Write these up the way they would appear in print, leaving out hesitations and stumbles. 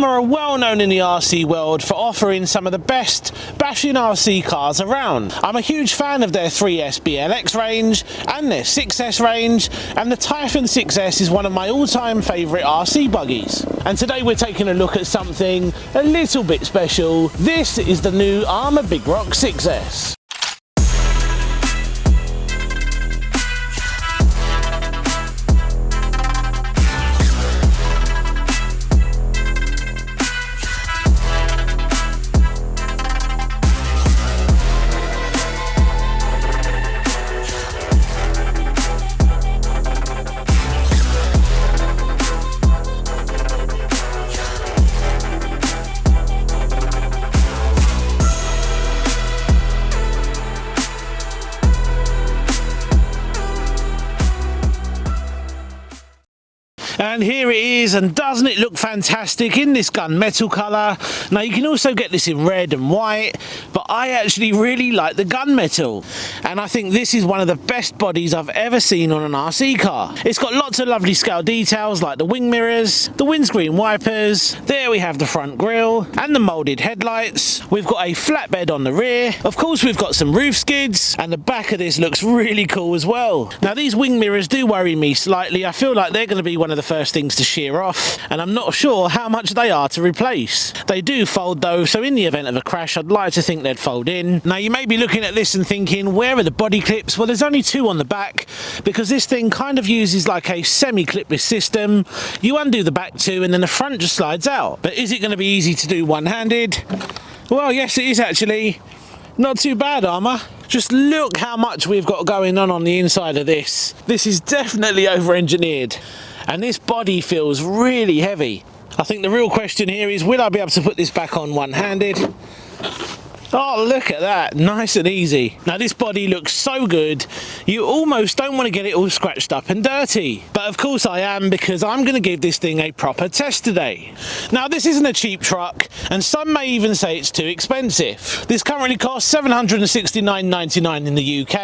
ARRMA are well known in the RC world for offering some of the best bashing RC cars around. I'm a huge fan of their 3S BLX range and their 6S range, and the Typhon 6S is one of my all-time favourite RC buggies. And today we're taking a look at something a little bit special. This is the new ARRMA Big Rock 6S. And here it is, and doesn't it look fantastic in this gunmetal colour? Now you can also get this in red and white, but I actually really like the gunmetal, and I think this is one of the best bodies I've ever seen on an RC car. It's got lots of lovely scale details like the wing mirrors, the windscreen wipers, there we have the front grille and the moulded headlights. We've got a flatbed on the rear, of course we've got some roof skids, and the back of this looks really cool as well. Now these wing mirrors do worry me slightly. I feel like they're going to be one of the first things to shear off, and I'm not sure how much they are to replace. They do fold though, so in the event of a crash I'd like to think they'd fold in. Now you may be looking at this and thinking, where are the body clips? Well, there's only two on the back because this thing kind of uses like a semi-clipless system. You undo the back two and then the front just slides out. But is it going to be easy to do one-handed? Well, yes it is actually. Not too bad, ARRMA. Just look how much we've got going on the inside of this. This is definitely over-engineered, and this body feels really heavy. I think the real question here is, will I be able to put this back on one-handed? Oh, look at that, nice and easy. Now this body looks so good, you almost don't want to get it all scratched up and dirty. But of course I am, because I'm going to give this thing a proper test today. Now this isn't a cheap truck, and some may even say it's too expensive. This currently costs $769.99 in the UK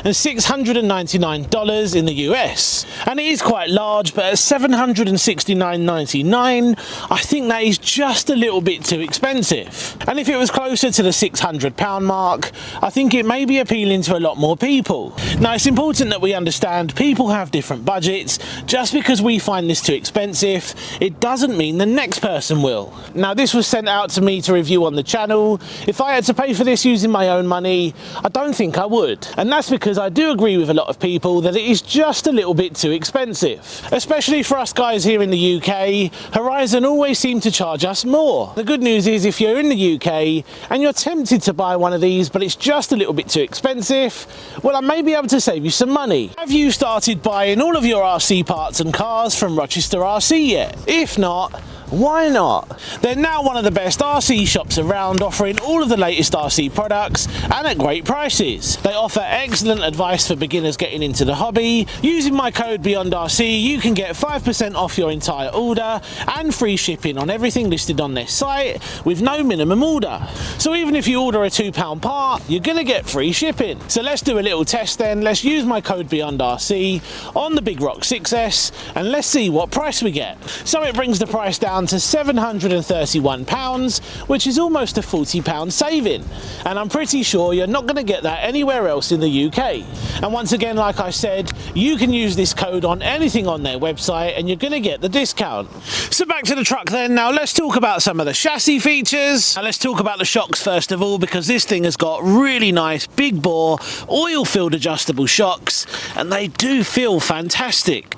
and $699 in the US. And it is quite large, but at $769.99, I think that is just a little bit too expensive. And if it was closer to the £600 mark, I think it may be appealing to a lot more people. Now it's important that we understand people have different budgets. Just because we find this too expensive, it doesn't mean the next person will. Now this was sent out to me to review on the channel. If I had to pay for this using my own money, I don't think I would. And that's because I do agree with a lot of people that it is just a little bit too expensive. Especially for us guys here in the UK, Horizon always seem to charge us more. The good news is, if you're in the UK and you're tempted to buy one of these but it's just a little bit too expensive, well, I may be able to save you some money. Have you started buying all of your RC parts and cars from RochesterRC yet? If not, why not? They're now one of the best RC shops around, offering all of the latest RC products and at great prices. They offer excellent advice for beginners getting into the hobby. Using my code beyondRC, you can get 5% off your entire order and free shipping on everything listed on their site with no minimum order. So even if you order a £2 part, you're gonna get free shipping. So let's do a little test then. Let's use my code beyondRC on the Big Rock 6S and let's see what price we get. So it brings the price down to £731, which is almost a £40 saving, and I'm pretty sure you're not going to get that anywhere else in the UK. And once again, like I said, you can use this code on anything on their website and you're going to get the discount. So back to the truck then. Now let's talk about some of the chassis features, and let's talk about the shocks first of all, because this thing has got really nice big bore oil filled adjustable shocks, and they do feel fantastic.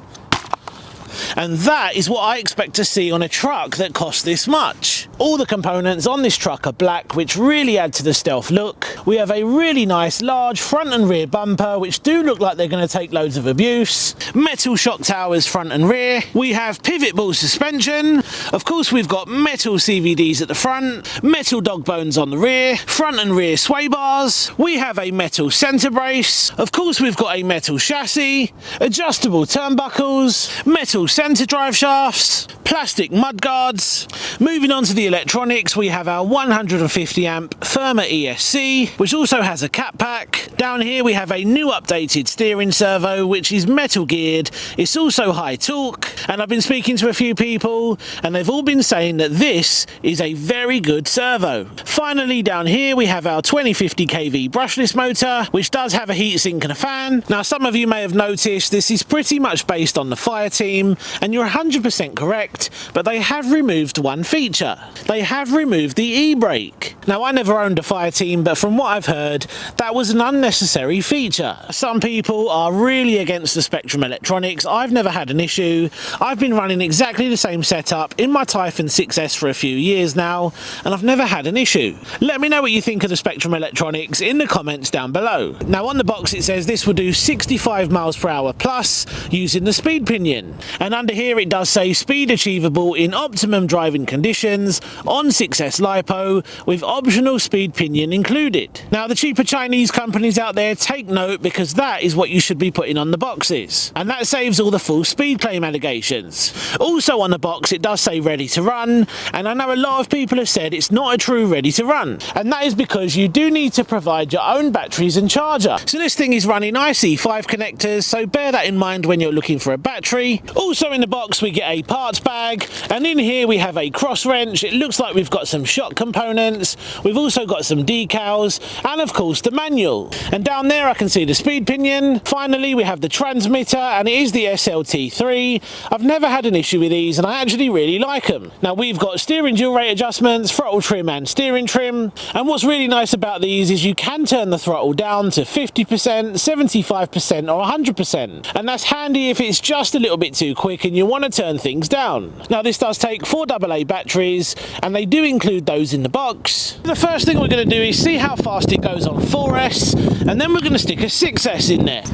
And that is what I expect to see on a truck that costs this much. All the components on this truck are black, which really add to the stealth look. We have a really nice large front and rear bumper, which do look like they're going to take loads of abuse. Metal shock towers front and rear. We have pivot ball suspension. Of course we've got metal CVDs at the front, metal dog bones on the rear, front and rear sway bars. We have a metal centre brace. Of course we've got a metal chassis, adjustable turnbuckles, metal centre drive shafts, plastic mudguards. Moving on to the electronics, we have our 150 amp ARRMA ESC, which also has a cat pack. Down here we have a new updated steering servo, which is metal geared. It's also high torque, and I've been speaking to a few people and they've all been saying that this is a very good servo. Finally, down here we have our 2050 kV brushless motor, which does have a heatsink and a fan. Now, some of you may have noticed this is pretty much based on the Fireteam, and you're 100% correct, but they have removed one feature. They have removed the e-brake. Now, I never owned a Fireteam, but from what I've heard, that was an unnecessary feature. Some people are really against the Spectrum electronics. I've never had an issue. I've been running exactly the same setup in my Typhon 6S for a few years now, and I've never had an issue. Let me know what you think of the Spectrum electronics in the comments down below. Now, on the box it says this will do 65 miles per hour plus using the speed pinion, and under here it does say speed achievable in optimum driving conditions on 6S LiPo with optional speed pinion included. Now, the cheaper Chinese companies out there, take note, because that is what you should be putting on the boxes, and that saves all the full speed claim allegations. Also on the box it does say ready to run, and I know a lot of people have said it's not a true ready to run, and that is because you do need to provide your own batteries and charger. So this thing is running IC5 connectors, so bear that in mind when you're looking for a battery. Also in the box we get a parts bag, and in here we have a cross wrench. It looks like we've got some shock components. We've also got some decals, and of course the manual. And down there I can see the speed pinion. Finally we have the transmitter, and it is the SLT3. I've never had an issue with these, and I actually really like them. Now, we've got steering dual rate adjustments, throttle trim and steering trim, and what's really nice about these is you can turn the throttle down to 50%, 75% or 100%, and that's handy if it's just a little bit too quick and you want to turn things down. Now, this does take 4 AA batteries, and they do include those in the box. The first thing we're going to do is see how fast it goes on 4S, and then we're going to stick a 6S in there.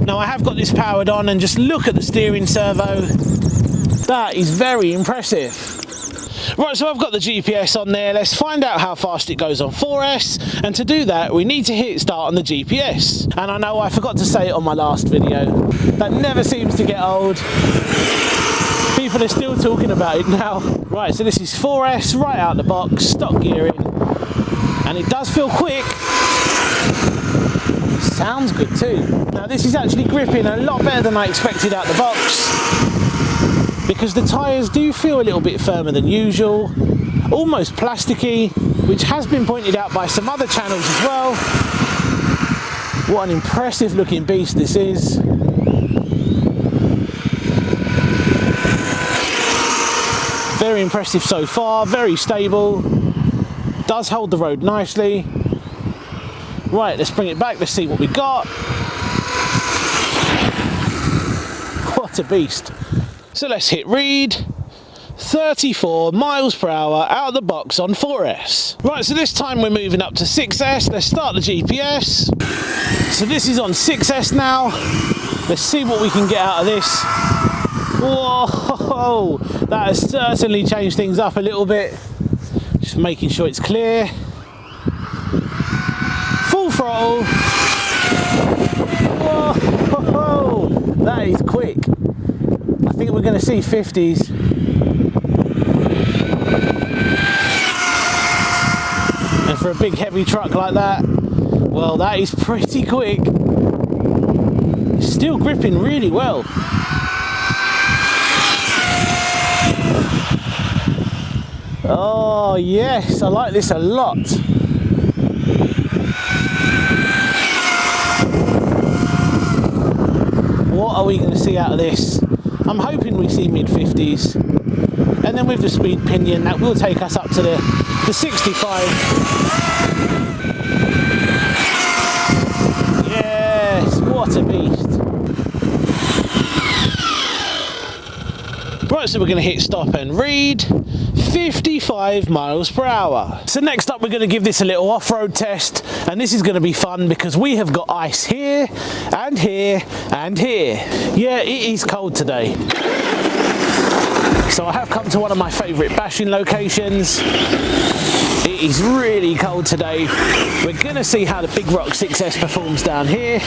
Now, I have got this powered on, and just look at the steering servo. That is very impressive. Right, so I've got the GPS on there. Let's find out how fast it goes on 4S, and to do that we need to hit start on the GPS. And I know I forgot to say it on my last video. That never seems to get old. People are still talking about it now. Right, so this is 4S right out the box, stock gearing, and it does feel quick. Sounds good too. Now, this is actually gripping a lot better than I expected out the box, because the tyres do feel a little bit firmer than usual, almost plasticky, which has been pointed out by some other channels as well. What an impressive looking beast this is. Very impressive so far, very stable, does hold the road nicely. Right, let's bring it back, let's see what we got. What a beast. So let's hit read. 34 miles per hour out of the box on 4S. Right, so this time we're moving up to 6S. Let's start the GPS. So this is on 6S now. Let's see what we can get out of this. Whoa, that has certainly changed things up a little bit. Just making sure it's clear. Full throttle. Whoa, that is quick. I think we're going to see 50s. And for a big heavy truck like that, well, that is pretty quick. Still gripping really well. Oh yes, I like this a lot. What are we going to see out of this? I'm hoping we see mid-50s, and then with the speed pinion that will take us up to the 65. Yes, what a beast. Right, so we're going to hit stop and read. 55 miles per hour. So next up we're going to give this a little off-road test, and this is going to be fun because we have got ice here and here and here. Yeah, it is cold today. So I have come to one of my favourite bashing locations. It is really cold today. We're going to see how the Big Rock 6S performs down here.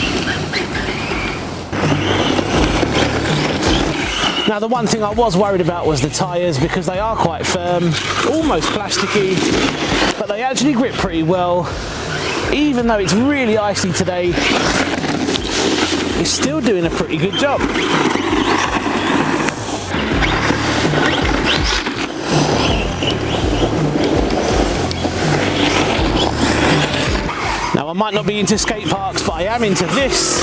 Now the one thing I was worried about was the tyres, because they are quite firm, almost plasticky, but they actually grip pretty well. Even though it's really icy today, it's still doing a pretty good job. Now I might not be into skate parks, but I am into this.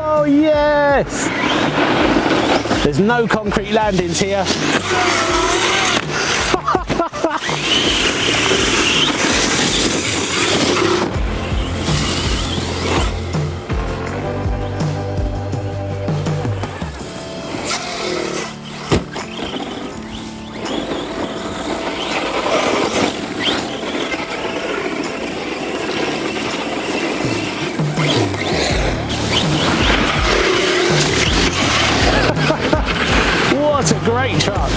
Oh yes! There's no concrete landings here. What a great truck!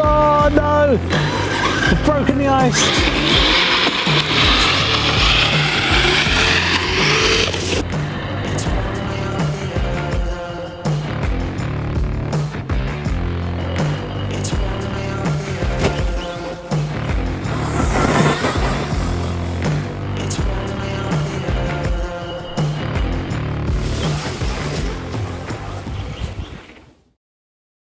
Oh no! I've broken the ice!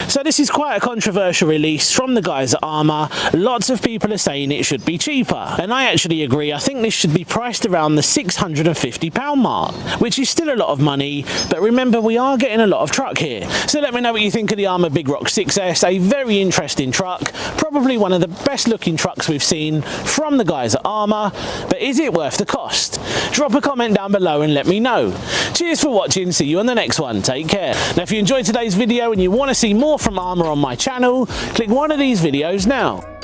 So this is quite a controversial release from the guys at ARRMA. Lots of people are saying it should be cheaper, and I actually agree. I think this should be priced around the £650 mark, which is still a lot of money, but remember we are getting a lot of truck here. So let me know what you think of the ARRMA Big Rock 6S, a very interesting truck, probably one of the best looking trucks we've seen from the guys at ARRMA, but is it worth the cost? Drop a comment down below and let me know. Cheers for watching, see you on the next one, take care. Now if you enjoyed today's video and you want to see more from ARRMA on my channel, click one of these videos now.